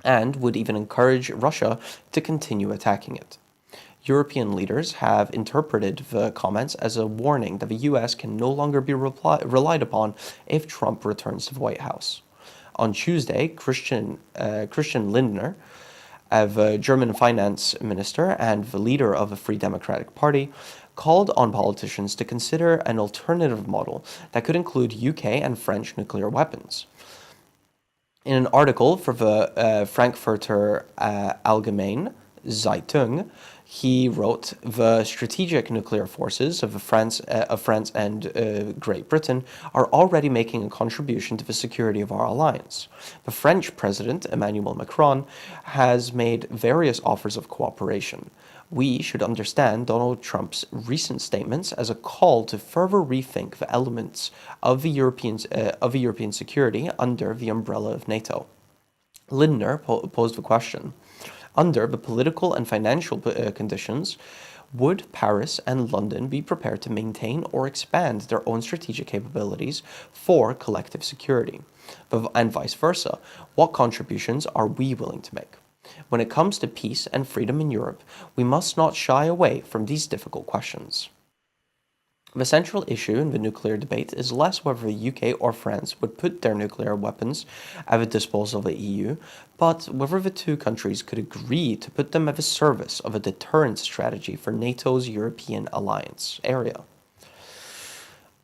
and would even encourage Russia to continue attacking it. European leaders have interpreted the comments as a warning that the US can no longer be relied upon if Trump returns to the White House. On Tuesday, Christian Lindner, the German finance minister and the leader of the Free Democratic Party, called on politicians to consider an alternative model that could include UK and French nuclear weapons. In an article for the Frankfurter Allgemeine Zeitung, he wrote, "The strategic nuclear forces of France and Great Britain are already making a contribution to the security of our alliance. The French President, Emmanuel Macron, has made various offers of cooperation. We should understand Donald Trump's recent statements as a call to further rethink the elements of the European security under the umbrella of NATO." Lindner posed the question: under the political and financial conditions, would Paris and London be prepared to maintain or expand their own strategic capabilities for collective security? And vice versa, what contributions are we willing to make? When it comes to peace and freedom in Europe, we must not shy away from these difficult questions. The central issue in the nuclear debate is less whether the UK or France would put their nuclear weapons at the disposal of the EU, but whether the two countries could agree to put them at the service of a deterrence strategy for NATO's European alliance area.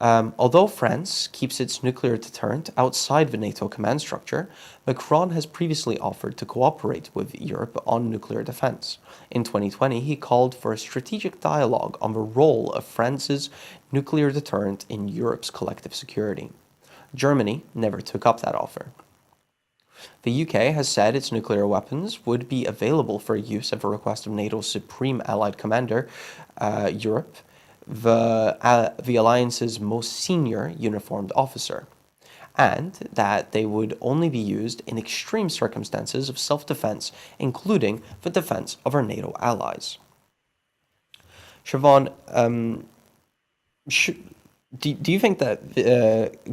Although France keeps its nuclear deterrent outside the NATO command structure, Macron has previously offered to cooperate with Europe on nuclear defense. In 2020, he called for a strategic dialogue on the role of France's nuclear deterrent in Europe's collective security. Germany never took up that offer. The UK has said its nuclear weapons would be available for use at the request of NATO's Supreme Allied Commander, Europe, the alliance's most senior uniformed officer, and that they would only be used in extreme circumstances of self-defense, including the defense of our NATO allies. Siobhan, sh- do you think that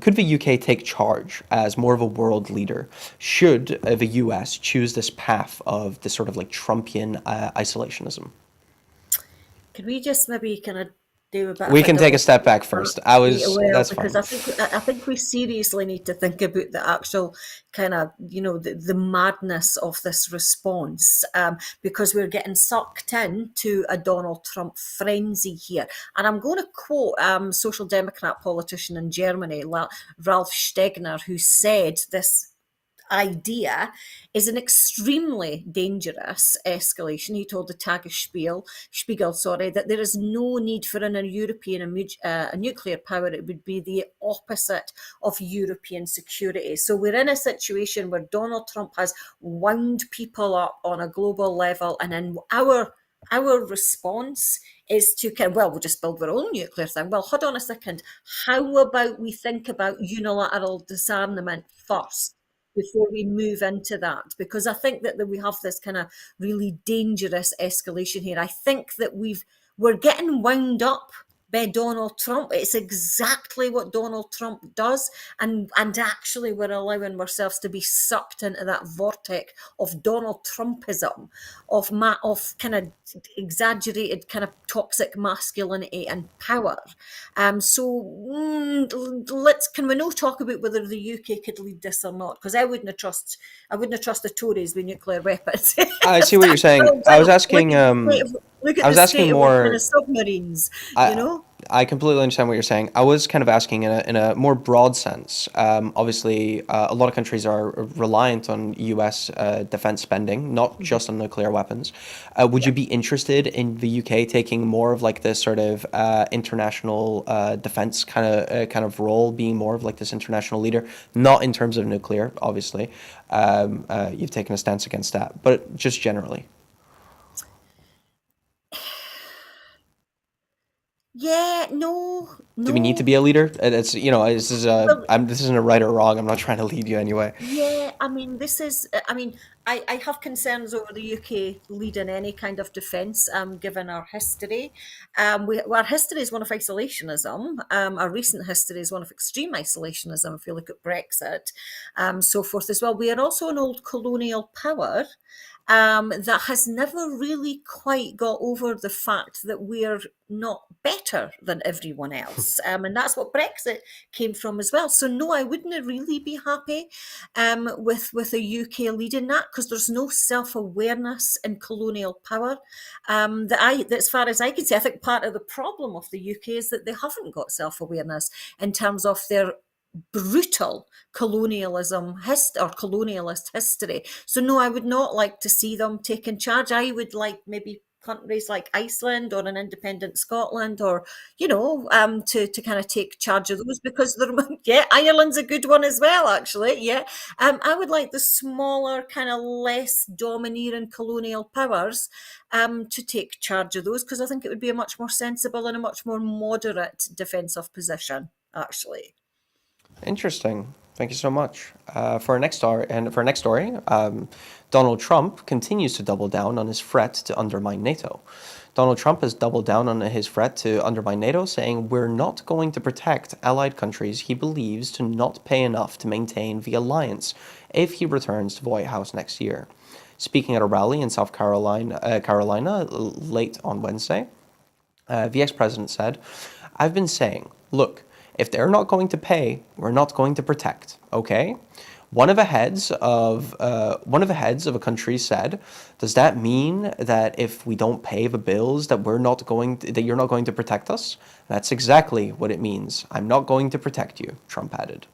could the UK take charge as more of a world leader should the US choose this path of this sort of like Trumpian isolationism? Could we just maybe kind of do a bit of We a can take a double step back first. I was well, That's because fine. I think we seriously need to think about the actual kind of the madness of this response, because we're getting sucked into a Donald Trump frenzy here. And I'm going to quote social democrat politician in Germany, Ralph Stegner, who said this idea is an extremely dangerous escalation. He told the Spiegel, that there is no need for a European a nuclear power. It would be the opposite of European security. So we're in a situation where Donald Trump has wound people up on a global level, and then our response is to we'll just build our own nuclear thing. Well, hold on a second. How about we think about unilateral disarmament first before we move into that? Because I think that we have this kind of really dangerous escalation here. I think that we're getting wound up by Donald Trump. It's exactly what Donald Trump does, and actually we're allowing ourselves to be sucked into that vortex of Donald Trumpism, of kind of exaggerated kind of toxic masculinity and power. Let's can we not talk about whether the UK could lead this or not? Because I wouldn't trust the Tories with nuclear weapons. I see what you're saying. Look at I the was asking state of our kind more. of submarines, you I know? I completely understand what you're saying. I was kind of asking in a more broad sense. Obviously, a lot of countries are reliant on U.S. Defense spending, not Mhm. just on nuclear weapons. Would Yeah. you be interested in the UK taking more of like this sort of international defense kind of role, being more of like this international leader, not in terms of nuclear, obviously. You've taken a stance against that, but just generally. Yeah, no, Do we need to no. be a leader? It's Well, this isn't a right or wrong. I'm not trying to lead you anyway. yeah, I mean, I have concerns over the UK leading any kind of defence, given our history. Our history is one of isolationism. Our recent history is one of extreme isolationism, if you look at Brexit, so forth as well. We are also an old colonial power. That has never really quite got over the fact that we're not better than everyone else. And that's what Brexit came from as well. So no, I wouldn't really be happy with a UK leading that, because there's no self-awareness in colonial power. That as far as I can see, I think part of the problem of the UK is that they haven't got self-awareness in terms of their brutal or colonialist history. So no, I would not like to see them taking charge. I would like maybe countries like Iceland or an independent Scotland, or to kind of take charge of those, because they're yeah, Ireland's a good one as well, actually. Yeah, I would like the smaller, kind of less domineering colonial powers to take charge of those, because I think it would be a much more sensible and a much more moderate defensive position, actually. Interesting. Thank you so much. For our next story, Donald Trump continues to double down on his threat to undermine NATO. Donald Trump has doubled down on his threat to undermine NATO, saying we're not going to protect allied countries he believes to not pay enough to maintain the alliance if he returns to the White House next year. Speaking at a rally in South Carolina late on Wednesday, the ex-president said, I've been saying, look, if they're not going to pay, we're not going to protect, okay? One of the heads of a country said, "Does that mean that if we don't pay the bills, that you're not going to protect us?" That's exactly what it means. I'm not going to protect you, Trump added.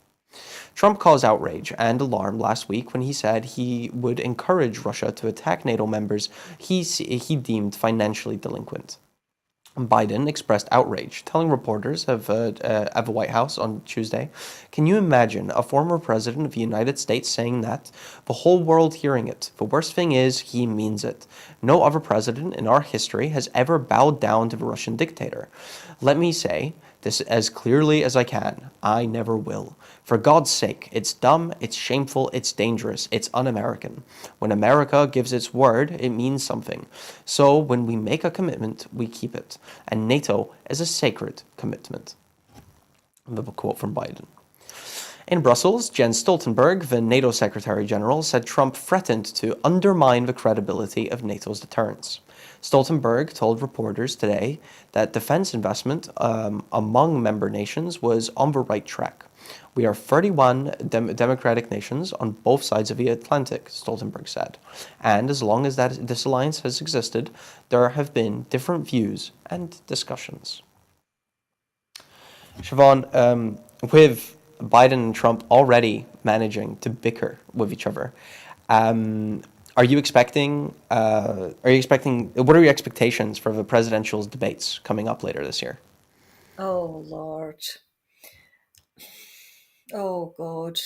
Trump caused outrage and alarm last week when he said he would encourage Russia to attack NATO members he deemed financially delinquent. Biden expressed outrage, telling reporters at the White House on Tuesday, "Can you imagine a former president of the United States saying that? The whole world hearing it. The worst thing is, he means it. No other president in our history has ever bowed down to the Russian dictator. Let me say this as clearly as I can. I never will. For God's sake, it's dumb, it's shameful, it's dangerous, it's un-American. When America gives its word, it means something. So when we make a commitment, we keep it. And NATO is a sacred commitment." The quote from Biden. In Brussels, Jens Stoltenberg, the NATO Secretary General, said Trump threatened to undermine the credibility of NATO's deterrence. Stoltenberg told reporters today that defense investment among member nations was on the right track. "We are 31 democratic nations on both sides of the Atlantic," Stoltenberg said. "And as long as this alliance has existed, there have been different views and discussions." Siobhan, with Biden and Trump already managing to bicker with each other, um, are you expecting? What are your expectations for the presidential debates coming up later this year? Oh Lord. Oh God.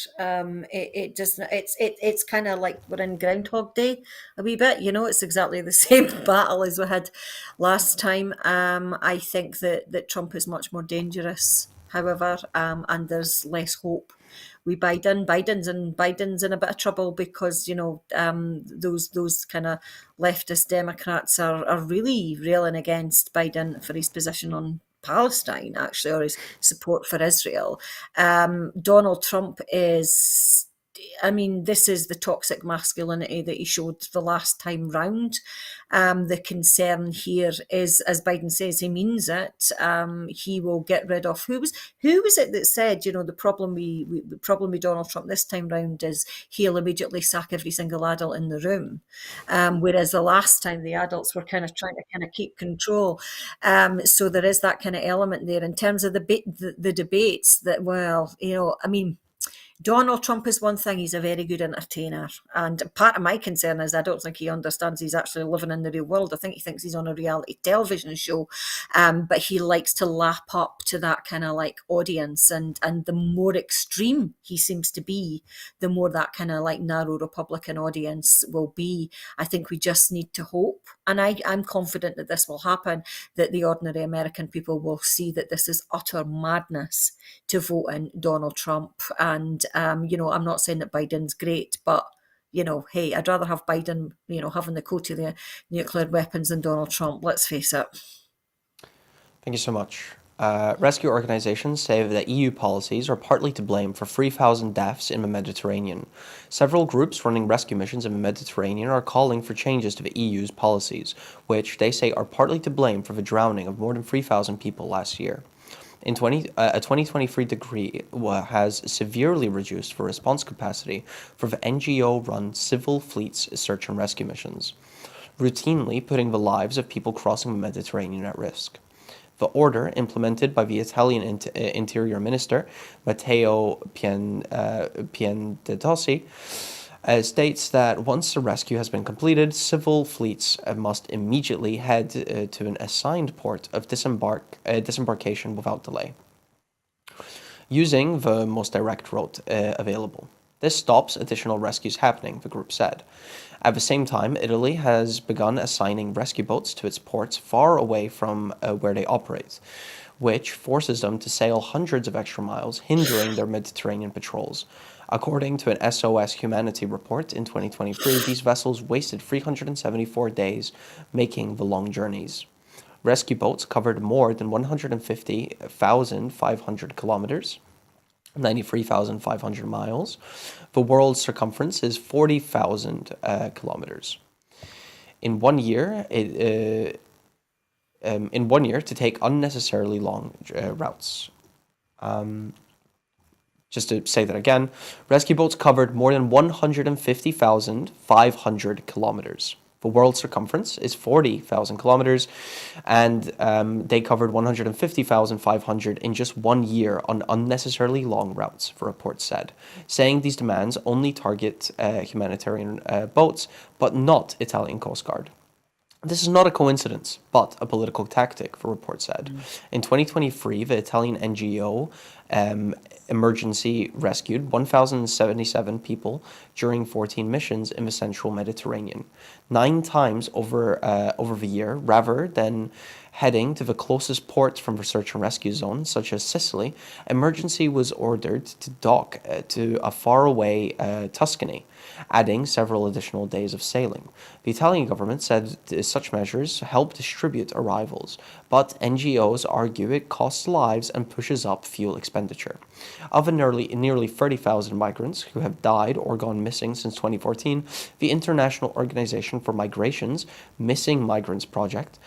It doesn't. It's kind of like we're in Groundhog Day a wee bit. It's exactly the same battle as we had last time. I think that Trump is much more dangerous, however, and there's less hope with Biden. Biden's in a bit of trouble because those kind of leftist Democrats are really railing against Biden for his position on Palestine, actually, or his support for Israel. Donald Trump is. I mean, this is the toxic masculinity that he showed the last time round. The concern here is, as Biden says, he means it. He will get rid of who was it that said, the problem with Donald Trump this time round is he'll immediately sack every single adult in the room, whereas the last time the adults were kind of trying to kind of keep control. So there is that kind of element there in terms of the debates that, well, I mean, Donald Trump is one thing, he's a very good entertainer. And part of my concern is I don't think he understands he's actually living in the real world. I think he thinks he's on a reality television show. But he likes to lap up to that kind of like audience. And the more extreme he seems to be, the more that kind of like narrow Republican audience will be. I think we just need to hope. And I'm confident that this will happen, that the ordinary American people will see that this is utter madness to vote in Donald Trump. And, I'm not saying that Biden's great, but, hey, I'd rather have Biden, having the coat of the nuclear weapons than Donald Trump, let's face it. Thank you so much. Rescue organizations say that EU policies are partly to blame for 3,000 deaths in the Mediterranean. Several groups running rescue missions in the Mediterranean are calling for changes to the EU's policies, which they say are partly to blame for the drowning of more than 3,000 people last year. A 2023 decree has severely reduced the response capacity for the NGO-run civil fleet's search and rescue missions, routinely putting the lives of people crossing the Mediterranean at risk. The order, implemented by the Italian Interior Minister, Matteo Piantedosi, states that once the rescue has been completed, civil fleets must immediately head to an assigned port of disembarkation without delay, using the most direct route available. This stops additional rescues happening, the group said. At the same time, Italy has begun assigning rescue boats to its ports far away from where they operate, which forces them to sail hundreds of extra miles, hindering their Mediterranean patrols. According to an SOS Humanity report in 2023, these vessels wasted 374 days making the long journeys. Rescue boats covered more than 150,500 kilometers, 93,500 miles. The world's circumference is 40,000 kilometers. In 1 year, to take unnecessarily long routes. Just to say that again, rescue boats covered more than 150,500 kilometers. The world's circumference is 40,000 kilometers, and they covered 150,500 in just 1 year on unnecessarily long routes, the report said, saying these demands only target humanitarian boats, but not Italian Coast Guard. This is not a coincidence, but a political tactic, the report said. In 2023, the Italian NGO Emergency rescued 1,077 people during 14 missions in the central Mediterranean, 9 times over the year, rather than heading to the closest ports from the search and rescue zones, such as Sicily. Emergency was ordered to dock to a faraway Tuscany, adding several additional days of sailing. The Italian government said such measures help distribute arrivals, but NGOs argue it costs lives and pushes up fuel expenditure. Of the nearly 30,000 migrants who have died or gone missing since 2014, the International Organization for Migration's Missing Migrants Project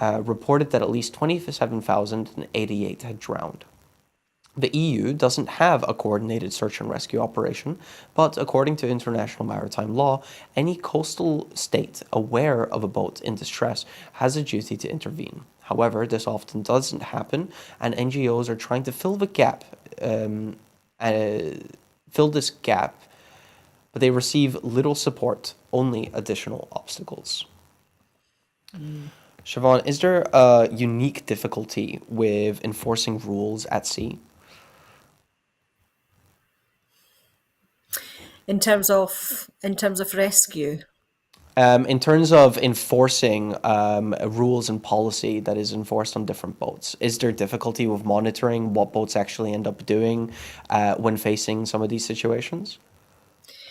reported that at least 27,088 had drowned. The EU doesn't have a coordinated search and rescue operation, but according to international maritime law, any coastal state aware of a boat in distress has a duty to intervene. However, this often doesn't happen, and NGOs are trying to fill this gap, but they receive little support, only additional obstacles. Siobhan, is there a unique difficulty with enforcing rules at sea? In terms of rescue. In terms of enforcing rules and policy that is enforced on different boats, is there difficulty with monitoring what boats actually end up doing when facing some of these situations?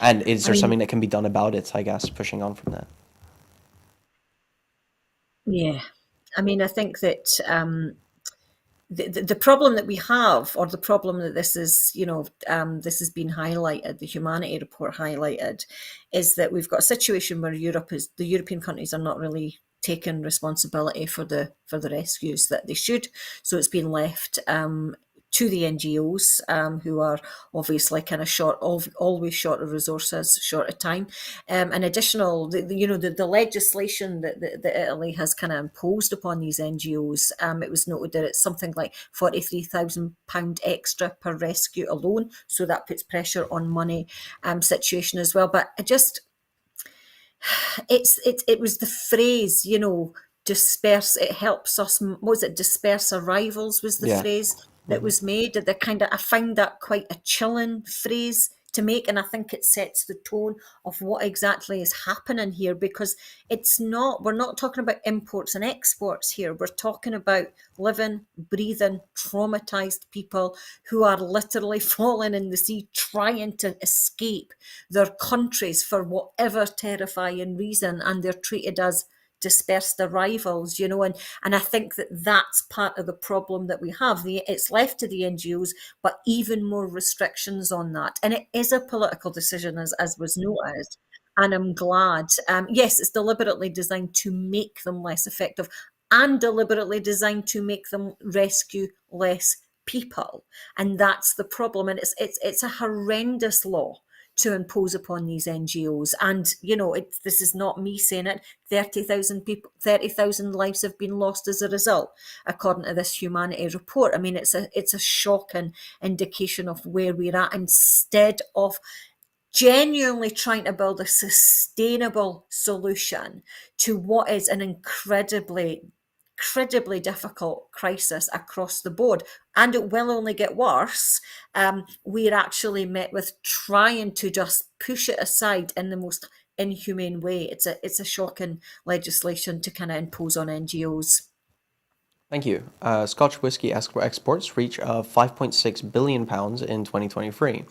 And is I there mean, something that can be done about it, I guess, pushing on from that? yeah. I mean, I think that the problem that we have, or the problem that this is, this has been highlighted, the Humanity Report highlighted, is that we've got a situation where the European countries are not really taking responsibility for the rescues that they should. So it's been left to the NGOs, who are obviously kind of always short of resources, short of time. And additional, the legislation that Italy has kind of imposed upon these NGOs, it was noted that it's something like £43,000 extra per rescue alone. So that puts pressure on money situation as well. But it was the phrase, disperse, it helps us, what was it, disperse arrivals was the Yeah. phrase that Hmm. was made. That I find that quite a chilling phrase to make, and I think it sets the tone of what exactly is happening here, because we're not talking about imports and exports here. We're talking about living, breathing, traumatized people who are literally falling in the sea trying to escape their countries for whatever terrifying reason, and they're treated as dispersed arrivals, and I think that that's part of the problem that we have. It's left to the NGOs, but even more restrictions on that, and it is a political decision, as was noted. And I'm glad. Yes, it's deliberately designed to make them less effective, and deliberately designed to make them rescue less people, and that's the problem. And it's a horrendous law to impose upon these NGOs. And this is not me saying it. 30,000 people, 30,000 lives have been lost as a result, according to this Humanity Report. I mean, it's a shocking indication of where we're at. Instead of genuinely trying to build a sustainable solution to what is an incredibly difficult crisis across the board, and it will only get worse. We're actually met with trying to just push it aside in the most inhumane way. It's a shocking legislation to kind of impose on NGOs. Thank you. Scotch whisky exports reach £5.6 billion in 2023.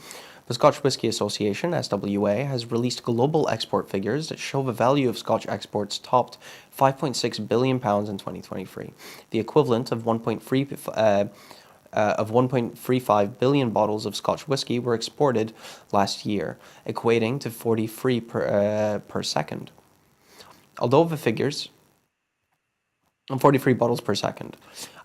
The Scotch Whisky Association, SWA, has released global export figures that show the value of Scotch exports topped £5.6 billion in 2023, the equivalent of 1.35 billion bottles of Scotch whisky were exported last year, equating to 43 per second. Although the figures 43 bottles per second.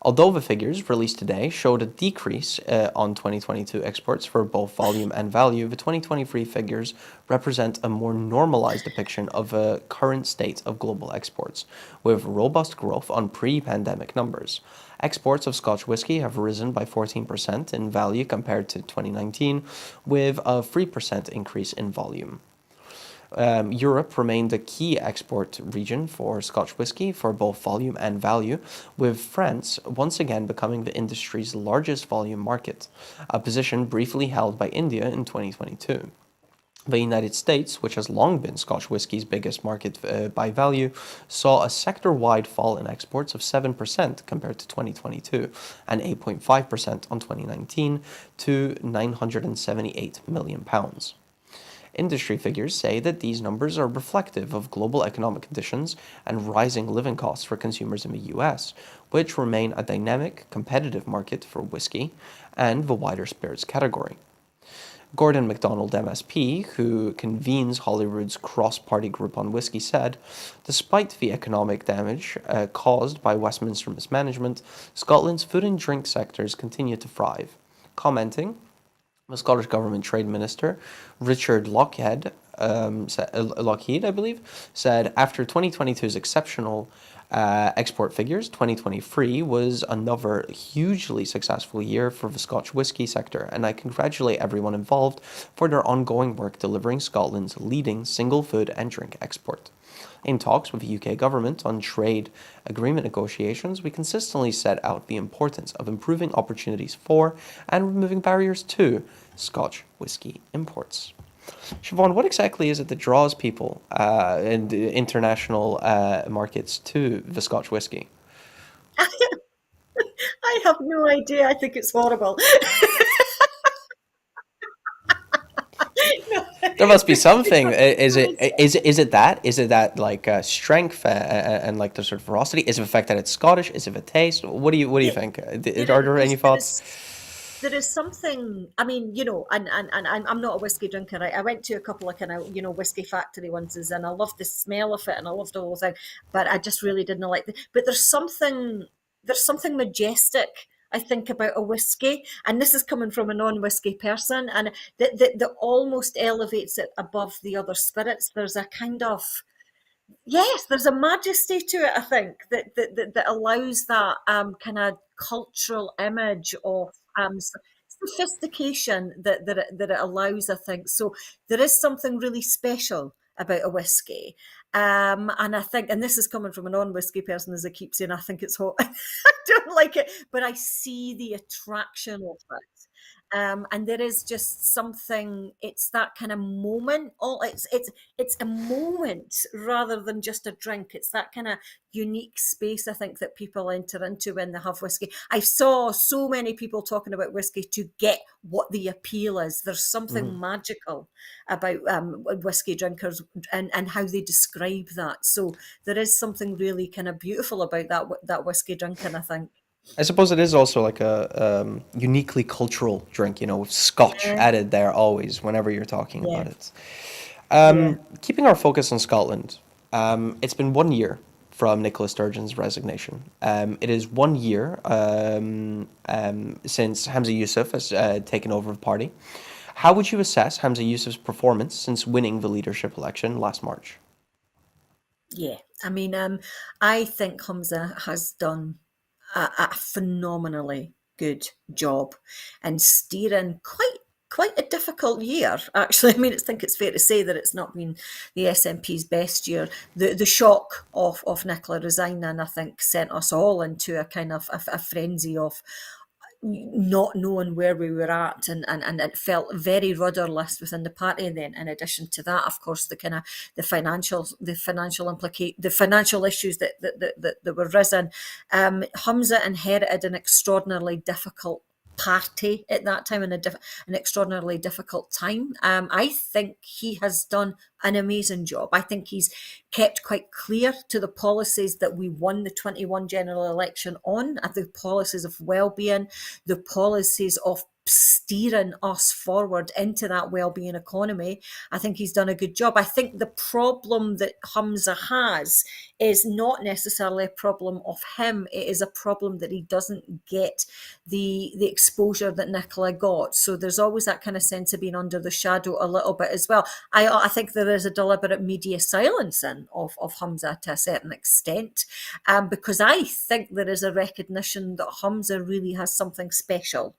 Although the figures released today showed a decrease on 2022 exports for both volume and value, the 2023 figures represent a more normalized depiction of a current state of global exports, with robust growth on pre-pandemic numbers. Exports of Scotch whisky have risen by 14% in value compared to 2019, with a 3% increase in volume. Europe remained a key export region for Scotch whisky for both volume and value, with France once again becoming the industry's largest volume market, a position briefly held by India in 2022. The United States, which has long been Scotch whisky's biggest market by value, saw a sector-wide fall in exports of 7% compared to 2022 and 8.5% on 2019 to £978 million. Industry figures say that these numbers are reflective of global economic conditions and rising living costs for consumers in the US, which remain a dynamic, competitive market for whiskey and the wider spirits category. Gordon MacDonald MSP, who convenes Holyrood's cross-party group on whiskey, said, despite the economic damage caused by Westminster mismanagement, Scotland's food and drink sectors continue to thrive. Commenting, the Scottish Government Trade Minister, Richard Lockheed, I believe, said after 2022's exceptional export figures, 2023 was another hugely successful year for the Scotch whisky sector, and I congratulate everyone involved for their ongoing work delivering Scotland's leading single food and drink export. In talks with the UK government on trade agreement negotiations, we consistently set out the importance of improving opportunities for and removing barriers to Scotch whisky imports. Siobhan, what exactly is it that draws people in the international markets to the Scotch whisky? I have no idea. I think it's horrible. No, There must be something. because Is it that like strength and like the sort of ferocity? Is it the fact that it's Scottish? Is it the taste? What do you yeah, think? there Are there any is there thoughts? is there is something. I mean, and I'm not a whiskey drinker. I went to a couple of kind of whiskey factory ones, and I loved the smell of it, and I loved the whole thing. But I just really didn't like the. But there's something majestic. I think about a whiskey, and this is coming from a non-whiskey person, and that almost elevates it above the other spirits. There's a kind of yes, there's a majesty to it, I think, that allows that kind of cultural image of sophistication that it allows, I think. So there is something really special about a whiskey. And I think, and this is coming from a non-whiskey person, as I keep saying, I think it's hot. I don't like it, but I see the attraction of it. And there is just something. It's that kind of moment. It's a moment rather than just a drink. It's that kind of unique space I think that people enter into when they have whiskey. I saw so many people talking about whiskey to get what the appeal is. There's Mhm. something magical about whiskey drinkers and how they describe that. So there is something really kind of beautiful about that whiskey drinking, I think. I suppose it is also like a uniquely cultural drink, with Scotch Yeah, added there always whenever you're talking yeah, about it. yeah, Keeping our focus on Scotland, it's been 1 year from Nicola Sturgeon's resignation. It is 1 year since Hamza Yousaf has taken over the party. How would you assess Hamza Yousaf's performance since winning the leadership election last March? yeah. I mean, I think Hamza has done a phenomenally good job in steering quite a difficult year. Actually, I mean, I think it's fair to say that it's not been the SNP's best year. The shock of Nicola resigning, I think, sent us all into a kind of a frenzy of not knowing where we were at, and it felt very rudderless within the party. And then in addition to that, of course, the kind of the financial issues that were risen. Hamza inherited an extraordinarily difficult party at that time, and an extraordinarily difficult time. I think he has done an amazing job. I think he's kept quite clear to the policies that we won the 21 general election on, the policies of well-being, the policies of steering us forward into that well-being economy. I think he's done a good job. I think the problem that Hamza has is not necessarily a problem of him. It is a problem that he doesn't get the exposure that Nicola got. So there's always that kind of sense of being under the shadow a little bit as well. I think there is a deliberate media silencing of Hamza to a certain extent, because I think there is a recognition that Hamza really has something special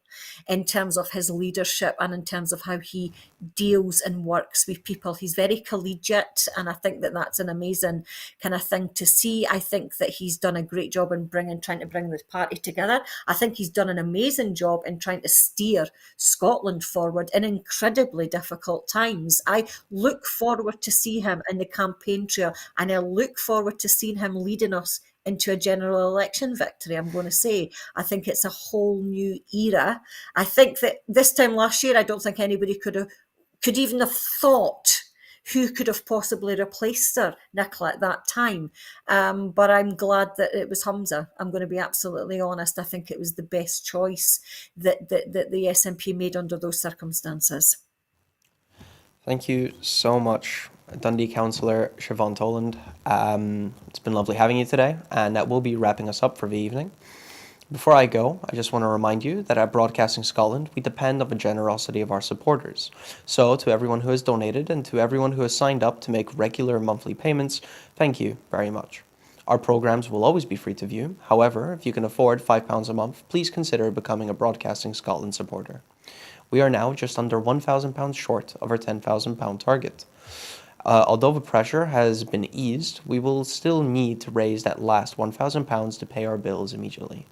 in terms of his leadership and in terms of how he deals and works with people. He's very collegiate, and I think that that's an amazing kind of thing to see. I think that he's done a great job in trying to bring this party together. I think he's done an amazing job in trying to steer Scotland forward in incredibly difficult times. I look forward to see him in the campaign trail, and I look forward to seeing him leading us into a general election victory. I'm going to say, I think it's a whole new era. I think that this time last year, I don't think anybody could even have thought who could have possibly replaced her, Nicola, at that time. But I'm glad that it was Hamza. I'm going to be absolutely honest. I think it was the best choice that the SNP made under those circumstances. Thank you so much, Dundee Councillor Siobhan Tolland. It's been lovely having you today, and that will be wrapping us up for the evening. Before I go, I just want to remind you that at Broadcasting Scotland, we depend on the generosity of our supporters. So, to everyone who has donated and to everyone who has signed up to make regular monthly payments, thank you very much. Our programs will always be free to view. However, if you can afford £5 a month, please consider becoming a Broadcasting Scotland supporter. We are now just under £1,000 short of our £10,000 target. Although the pressure has been eased, we will still need to raise that last £1,000 to pay our bills immediately.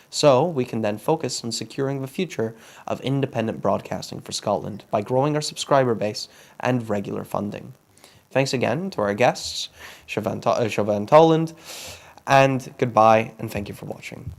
So we can then focus on securing the future of independent broadcasting for Scotland by growing our subscriber base and regular funding. Thanks again to our guests, Siobhan Tolland, and goodbye, and thank you for watching.